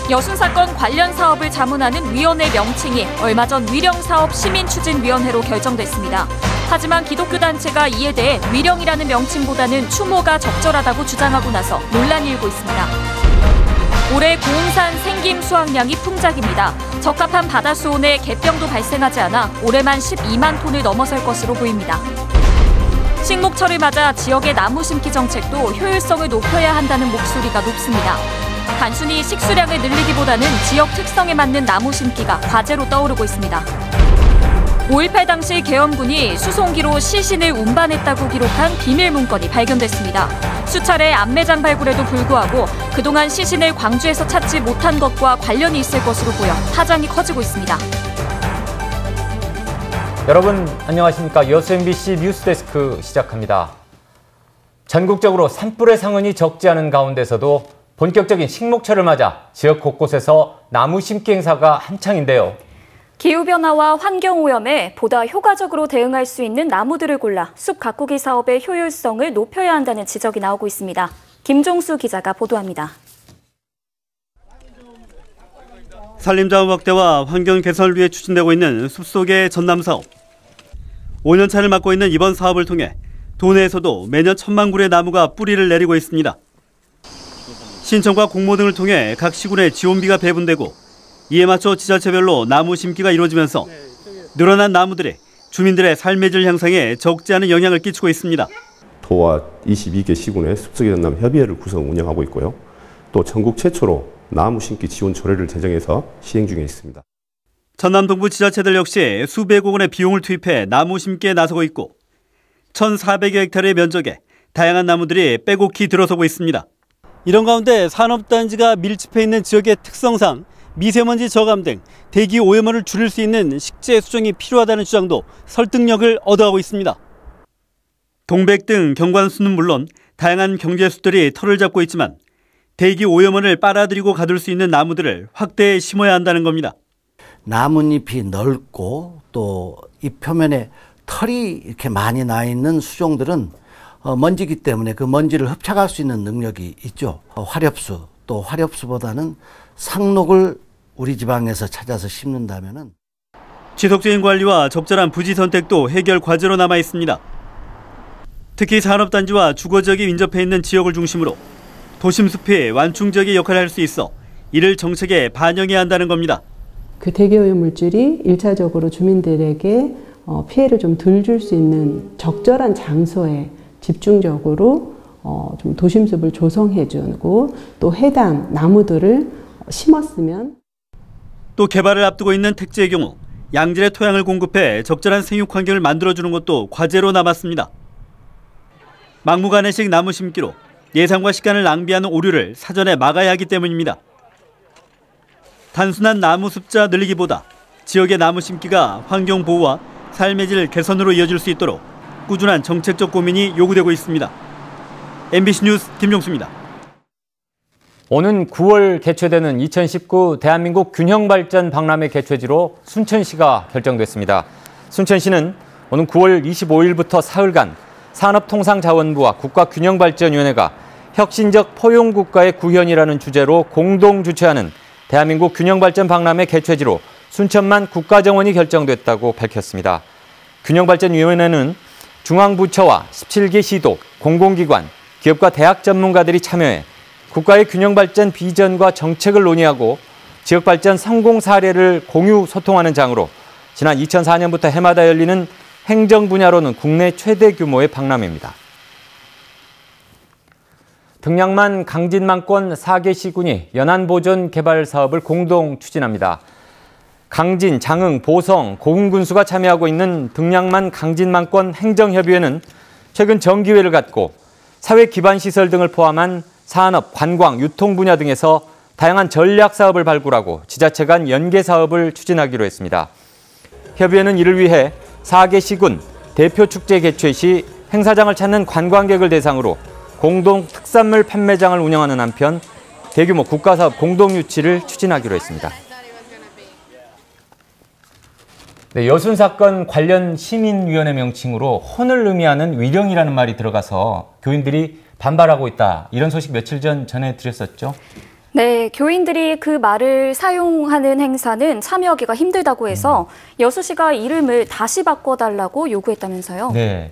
여순 사건 관련 사업을 자문하는 위원회 명칭이 얼마 전 위령사업 시민추진위원회로 결정됐습니다. 하지만 기독교 단체가 이에 대해 위령이라는 명칭보다는 추모가 적절하다고 주장하고 나서 논란이 일고 있습니다. 올해 고흥산 생김 수확량이 풍작입니다. 적합한 바다 수온에 개병도 발생하지 않아 올해만 12만 톤을 넘어설 것으로 보입니다. 식목철을 맞아 지역의 나무 심기 정책도 효율성을 높여야 한다는 목소리가 높습니다. 단순히 식수량을 늘리기보다는 지역 특성에 맞는 나무 심기가 과제로 떠오르고 있습니다. 5.18 당시 계엄군이 수송기로 시신을 운반했다고 기록한 비밀 문건이 발견됐습니다. 수차례 암매장 발굴에도 불구하고 그동안 시신을 광주에서 찾지 못한 것과 관련이 있을 것으로 보여 파장이 커지고 있습니다. 여러분 안녕하십니까. 여수 MBC 뉴스데스크 시작합니다. 전국적으로 산불의 상흔이 적지 않은 가운데서도 본격적인 식목철을 맞아 지역 곳곳에서 나무 심기 행사가 한창인데요. 기후변화와 환경오염에 보다 효과적으로 대응할 수 있는 나무들을 골라 숲 가꾸기 사업의 효율성을 높여야 한다는 지적이 나오고 있습니다. 김종수 기자가 보도합니다. 산림자원 확대와 환경 개선을 위해 추진되고 있는 숲속의 전남 사업. 5년차를 맡고 있는 이번 사업을 통해 도내에서도 매년 1,000만 그루의 나무가 뿌리를 내리고 있습니다. 신청과 공모 등을 통해 각 시군에 지원비가 배분되고 이에 맞춰 지자체별로 나무 심기가 이루어지면서 늘어난 나무들이 주민들의 삶의 질 향상에 적지 않은 영향을 끼치고 있습니다. 도와 22개 시군의 숲속의 전남 협의회를 구성 운영하고 있고요. 또 전국 최초로 나무 심기 지원 조례를 제정해서 시행 중에 있습니다. 전남 동부 지자체들 역시 수백억 원의 비용을 투입해 나무 심기에 나서고 있고 1,400여 헥타르의 면적에 다양한 나무들이 빼곡히 들어서고 있습니다. 이런 가운데 산업단지가 밀집해 있는 지역의 특성상 미세먼지 저감 등 대기 오염을 줄일 수 있는 식재 수정이 필요하다는 주장도 설득력을 얻어가고 있습니다. 동백 등 경관수는 물론 다양한 경제수들이 털을 잡고 있지만 대기 오염을 빨아들이고 가둘 수 있는 나무들을 확대해 심어야 한다는 겁니다. 나뭇잎이 넓고 또 잎 표면에 털이 이렇게 많이 나 있는 수종들은 먼지기 때문에 그 먼지를 흡착할 수 있는 능력이 있죠. 화렵수, 또 화렵수보다는 상록을 우리 지방에서 찾아서 심는다면은 지속적인 관리와 적절한 부지 선택도 해결 과제로 남아 있습니다. 특히 산업단지와 주거지역이 인접해 있는 지역을 중심으로 도심숲이 완충지역의 역할을 할 수 있어 이를 정책에 반영해야 한다는 겁니다. 그 대기오염 물질이 1차적으로 주민들에게 피해를 좀 덜 줄 수 있는 적절한 장소에 집중적으로 좀 도심숲을 조성해주고 또 해당 나무들을 심었으면. 또 개발을 앞두고 있는 택지의 경우 양질의 토양을 공급해 적절한 생육 환경을 만들어주는 것도 과제로 남았습니다. 막무가내식 나무 심기로 예산과 시간을 낭비하는 오류를 사전에 막아야 하기 때문입니다. 단순한 나무 숫자 늘리기보다 지역의 나무 심기가 환경 보호와 삶의 질 개선으로 이어질 수 있도록 꾸준한 정책적 고민이 요구되고 있습니다. MBC 뉴스 김종수입니다. 오는 9월 개최되는 2019 대한민국 균형발전 박람회 개최지로 순천시가 결정됐습니다. 순천시는 오는 9월 25일부터 사흘간 산업통상자원부와 국가균형발전위원회가 혁신적 포용국가의 구현이라는 주제로 공동 주최하는 대한민국 균형발전 박람회 개최지로 순천만 국가정원이 결정됐다고 밝혔습니다. 균형발전위원회는 중앙부처와 17개 시도, 공공기관, 기업과 대학 전문가들이 참여해 국가의 균형발전 비전과 정책을 논의하고 지역발전 성공 사례를 공유 소통하는 장으로 지난 2004년부터 해마다 열리는 행정 분야로는 국내 최대 규모의 박람회입니다. 등량만 강진만권 4개 시군이 연안보존 개발 사업을 공동 추진합니다. 강진, 장흥, 보성, 고흥군수가 참여하고 있는 등량만 강진만권 행정협의회는 최근 정기회를 갖고 사회 기반 시설 등을 포함한 산업, 관광, 유통 분야 등에서 다양한 전략 사업을 발굴하고 지자체 간 연계 사업을 추진하기로 했습니다. 협의회는 이를 위해 4개 시군 대표 축제 개최 시 행사장을 찾는 관광객을 대상으로 공동 특산물 판매장을 운영하는 한편 대규모 국가사업 공동 유치를 추진하기로 했습니다. 네, 여순 사건 관련 시민위원회 명칭으로 혼을 의미하는 위령이라는 말이 들어가서 교인들이 반발하고 있다. 이런 소식 며칠 전 전해드렸었죠. 네, 교인들이 그 말을 사용하는 행사는 참여하기가 힘들다고 해서 여수시가 이름을 다시 바꿔달라고 요구했다면서요. 네,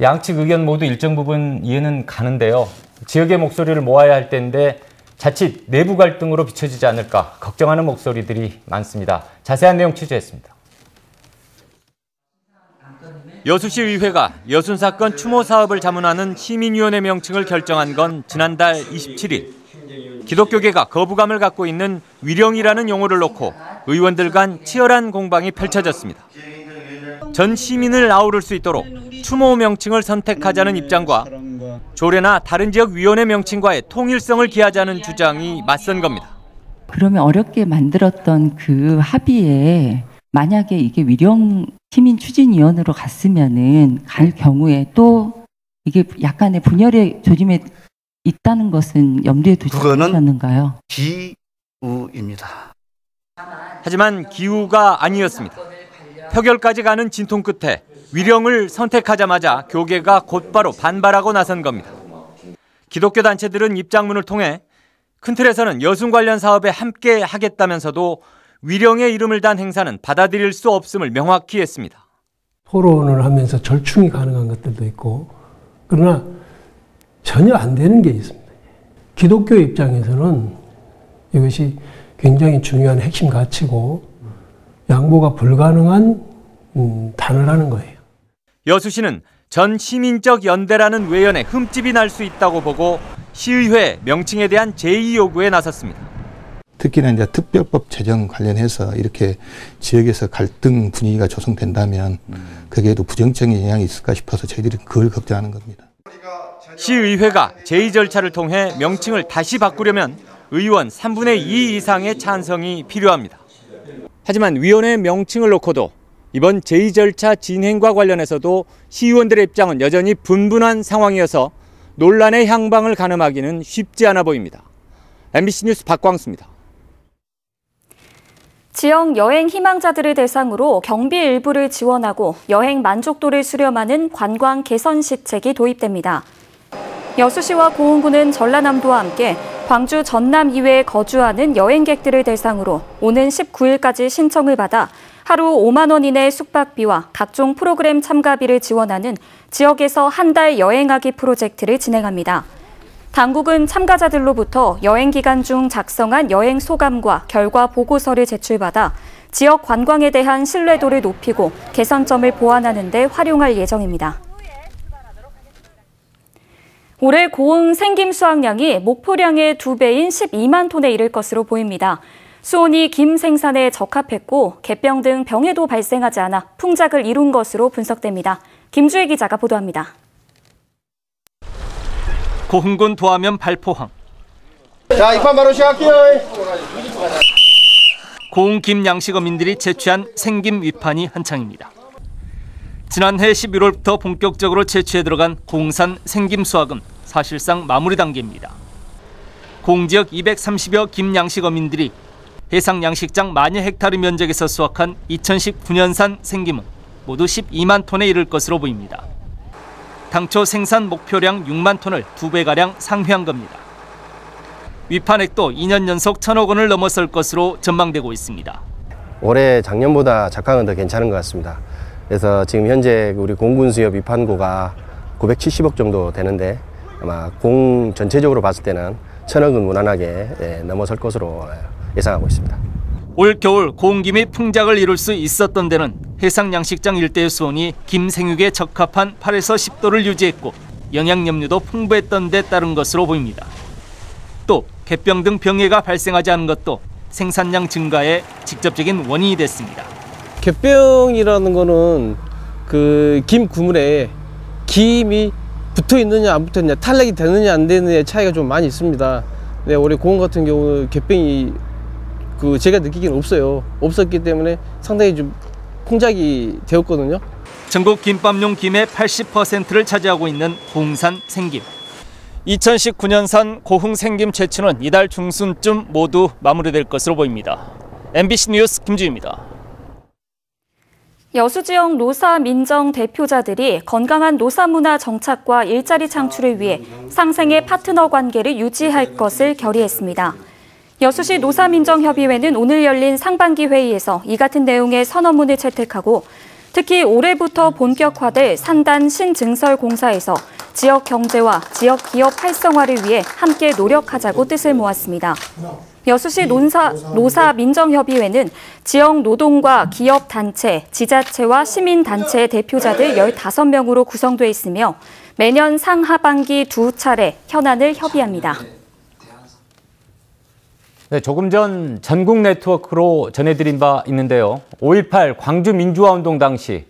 양측 의견 모두 일정 부분 이해는 가는데요. 지역의 목소리를 모아야 할 때인데 자칫 내부 갈등으로 비춰지지 않을까 걱정하는 목소리들이 많습니다. 자세한 내용 취재했습니다. 여수시의회가 여순사건 추모 사업을 자문하는 시민위원회 명칭을 결정한 건 지난달 27일. 기독교계가 거부감을 갖고 있는 위령이라는 용어를 놓고 의원들 간 치열한 공방이 펼쳐졌습니다. 전 시민을 아우를 수 있도록 추모 명칭을 선택하자는 입장과 조례나 다른 지역 위원회 명칭과의 통일성을 기하자는 주장이 맞선 겁니다. 그러면 어렵게 만들었던 그 합의에 만약에 이게 위령 시민추진위원회로 갔으면은 갈 경우에 또 이게 약간의 분열의 조짐에 있다는 것은 염두에 두지 않으셨는가요? 기우입니다. 하지만 기우가 아니었습니다. 표결까지 가는 진통 끝에 위령을 선택하자마자 교계가 곧바로 반발하고 나선 겁니다. 기독교 단체들은 입장문을 통해 큰 틀에서는 여순 관련 사업에 함께 하겠다면서도 위령의 이름을 단 행사는 받아들일 수 없음을 명확히 했습니다. 토론을 하면서 절충이 가능한 것들도 있고 그러나 전혀 안 되는 게 있습니다. 기독교 입장에서는 이것이 굉장히 중요한 핵심 가치고 양보가 불가능한 단어라는 거예요. 여수시는 전 시민적 연대라는 외연에 흠집이 날 수 있다고 보고 시의회 명칭에 대한 제의 요구에 나섰습니다. 특히나 이제 특별법 제정 관련해서 이렇게 지역에서 갈등 분위기가 조성된다면 거기에도 부정적인 영향이 있을까 싶어서 저희들이 그걸 걱정하는 겁니다. 시의회가 제의 절차를 통해 명칭을 다시 바꾸려면 의원 3분의 2 이상의 찬성이 필요합니다. 하지만 위원회 명칭을 놓고도 이번 제의 절차 진행과 관련해서도 시의원들의 입장은 여전히 분분한 상황이어서 논란의 향방을 가늠하기는 쉽지 않아 보입니다. MBC 뉴스 박광수입니다. 지역 여행 희망자들을 대상으로 경비 일부를 지원하고 여행 만족도를 수렴하는 관광 개선 시책이 도입됩니다. 여수시와 고흥군은 전라남도와 함께 광주 전남 이외에 거주하는 여행객들을 대상으로 오는 19일까지 신청을 받아 하루 5만 원 이내 숙박비와 각종 프로그램 참가비를 지원하는 지역에서 한 달 여행하기 프로젝트를 진행합니다. 당국은 참가자들로부터 여행 기간 중 작성한 여행 소감과 결과 보고서를 제출받아 지역 관광에 대한 신뢰도를 높이고 개선점을 보완하는 데 활용할 예정입니다. 올해 고흥 생김 수확량이 목포량의 2배인 12만 톤에 이를 것으로 보입니다. 수온이 김 생산에 적합했고 개병 등 병해도 발생하지 않아 풍작을 이룬 것으로 분석됩니다. 김주혜 기자가 보도합니다. 고흥군 도하면 발포항. 자, 입판 바로 시작할게요. 고흥 김 양식어민들이 채취한 생김 위판이 한창입니다. 지난해 11월부터 본격적으로 채취에 들어간 고흥산 생김 수확은 사실상 마무리 단계입니다. 고흥 지역 230여 김 양식어민들이 해상 양식장 만여 헥타르 면적에서 수확한 2019년산 생김은 모두 12만 톤에 이를 것으로 보입니다. 당초 생산 목표량 6만 톤을 2배가량 상회한 겁니다. 위판액도 2년 연속 1,000억 원을 넘어설 것으로 전망되고 있습니다. 올해 작년보다 작황은 더 괜찮은 것 같습니다. 그래서 지금 현재 우리 공군 수협 위판고가 970억 정도 되는데 아마 공 전체적으로 봤을 때는 1,000억은 무난하게 넘어설 것으로 예상하고 있습니다. 올 겨울 고흥김이 풍작을 이룰 수 있었던 데는 해상 양식장 일대의 수온이 김 생육에 적합한 8에서 10도를 유지했고 영양염류도 풍부했던 데 따른 것으로 보입니다. 또 개병 등 병해가 발생하지 않은 것도 생산량 증가에 직접적인 원인이 됐습니다. 개병이라는 거는 그 김 구물에 김이 붙어 있느냐 안 붙어 있느냐, 탈락이 되느냐 안 되느냐의 차이가 좀 많이 있습니다. 네, 올해 고흥 같은 경우는 개병이 제가 느끼기는 없었기 때문에 상당히 좀 풍작이 되었거든요. 전국 김밥용 김의 80%를 차지하고 있는 고흥산 생김. 2019년산 고흥 생김 채취는 이달 중순쯤 모두 마무리될 것으로 보입니다. MBC 뉴스 김주희입니다. 여수 지역 노사 민정 대표자들이 건강한 노사 문화 정착과 일자리 창출을 위해 상생의 파트너 관계를 유지할 것을 결의했습니다. 여수시 노사민정협의회는 오늘 열린 상반기 회의에서 이 같은 내용의 선언문을 채택하고 특히 올해부터 본격화될 산단 신증설 공사에서 지역 경제와 지역 기업 활성화를 위해 함께 노력하자고 뜻을 모았습니다. 여수시 노사민정협의회는 지역 노동과 기업 단체, 지자체와 시민단체 대표자들 15명으로 구성돼 있으며 매년 상하반기 2차례 현안을 협의합니다. 네, 조금 전 전국 네트워크로 전해드린 바 있는데요. 5.18 광주 민주화운동 당시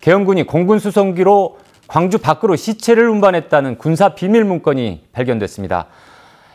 계엄군이 공군 수송기로 광주 밖으로 시체를 운반했다는 군사 비밀 문건이 발견됐습니다.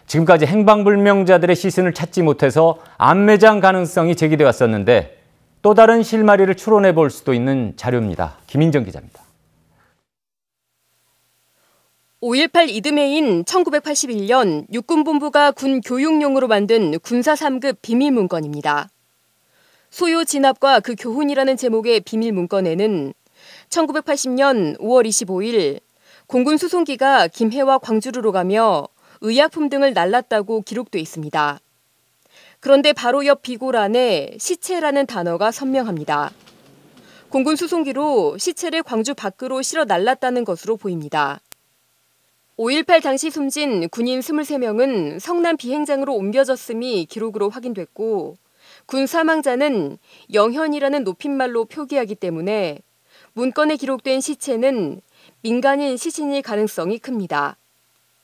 지금까지 행방불명자들의 시신을 찾지 못해서 암매장 가능성이 제기돼 왔었는데 또 다른 실마리를 추론해 볼 수도 있는 자료입니다. 김인정 기자입니다. 5.18 이듬해인 1981년 육군본부가 군 교육용으로 만든 군사 3급 비밀문건입니다. 소요 진압과 그 교훈이라는 제목의 비밀문건에는 1980년 5월 25일 공군 수송기가 김해와 광주를 오가며 의약품 등을 날랐다고 기록돼 있습니다. 그런데 바로 옆 비고란에 시체라는 단어가 선명합니다. 공군 수송기로 시체를 광주 밖으로 실어 날랐다는 것으로 보입니다. 5.18 당시 숨진 군인 23명은 성남 비행장으로 옮겨졌음이 기록으로 확인됐고 군 사망자는 영현이라는 높임말로 표기하기 때문에 문건에 기록된 시체는 민간인 시신일 가능성이 큽니다.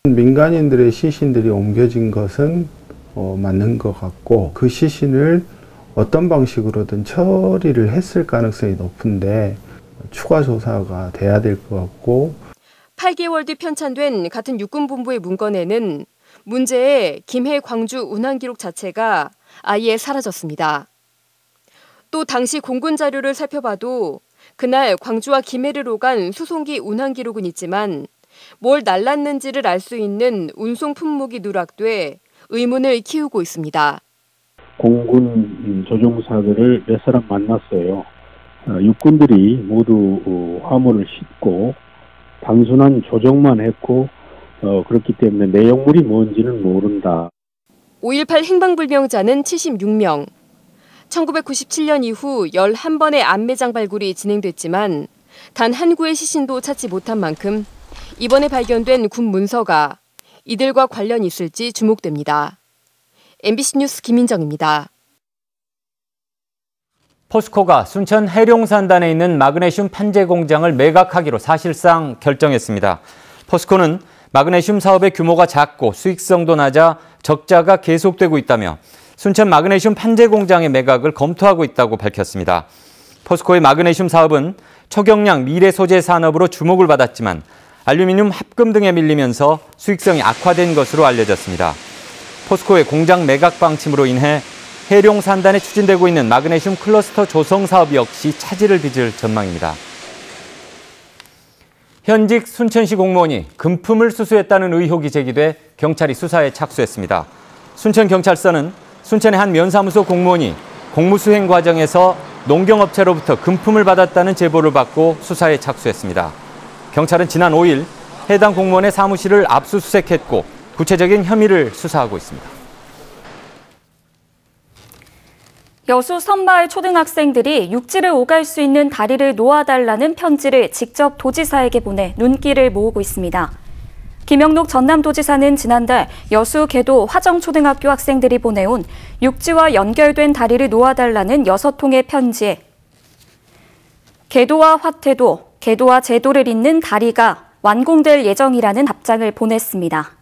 민간인들의 시신들이 옮겨진 것은 맞는 것 같고 그 시신을 어떤 방식으로든 처리를 했을 가능성이 높은데 추가 조사가 돼야 될 것 같고 8개월 뒤 편찬된 같은 육군본부의 문건에는 문제의 김해 광주 운항 기록 자체가 아예 사라졌습니다. 또 당시 공군 자료를 살펴봐도 그날 광주와 김해를 오간 수송기 운항 기록은 있지만 뭘 날랐는지를 알 수 있는 운송 품목이 누락돼 의문을 키우고 있습니다. 공군 조종사들을 몇 사람 만났어요. 육군들이 모두 화물을 싣고 단순한 조종만 했고 그렇기 때문에 내용물이 뭔지는 모른다. 5.18 행방불명자는 76명. 1997년 이후 11번의 암매장 발굴이 진행됐지만 단 한 구의 시신도 찾지 못한 만큼 이번에 발견된 군 문서가 이들과 관련이 있을지 주목됩니다. MBC 뉴스 김인정입니다. 포스코가 순천 해룡산단에 있는 마그네슘 판재 공장을 매각하기로 사실상 결정했습니다. 포스코는 마그네슘 사업의 규모가 작고 수익성도 낮아 적자가 계속되고 있다며 순천 마그네슘 판재 공장의 매각을 검토하고 있다고 밝혔습니다. 포스코의 마그네슘 사업은 초경량 미래 소재 산업으로 주목을 받았지만 알루미늄 합금 등에 밀리면서 수익성이 악화된 것으로 알려졌습니다. 포스코의 공장 매각 방침으로 인해 해룡산단에 추진되고 있는 마그네슘 클러스터 조성 사업 역시 차질을 빚을 전망입니다. 현직 순천시 공무원이 금품을 수수했다는 의혹이 제기돼 경찰이 수사에 착수했습니다. 순천경찰서는 순천의 한 면사무소 공무원이 공무수행 과정에서 농경업체로부터 금품을 받았다는 제보를 받고 수사에 착수했습니다. 경찰은 지난 5일 해당 공무원의 사무실을 압수수색했고 구체적인 혐의를 수사하고 있습니다. 여수 섬마을 초등학생들이 육지를 오갈 수 있는 다리를 놓아달라는 편지를 직접 도지사에게 보내 눈길을 모으고 있습니다. 김영록 전남도지사는 지난달 여수 계도 화정초등학교 학생들이 보내온 육지와 연결된 다리를 놓아달라는 6통의 편지에 계도와 화태도, 계도와 제도를 잇는 다리가 완공될 예정이라는 답장을 보냈습니다.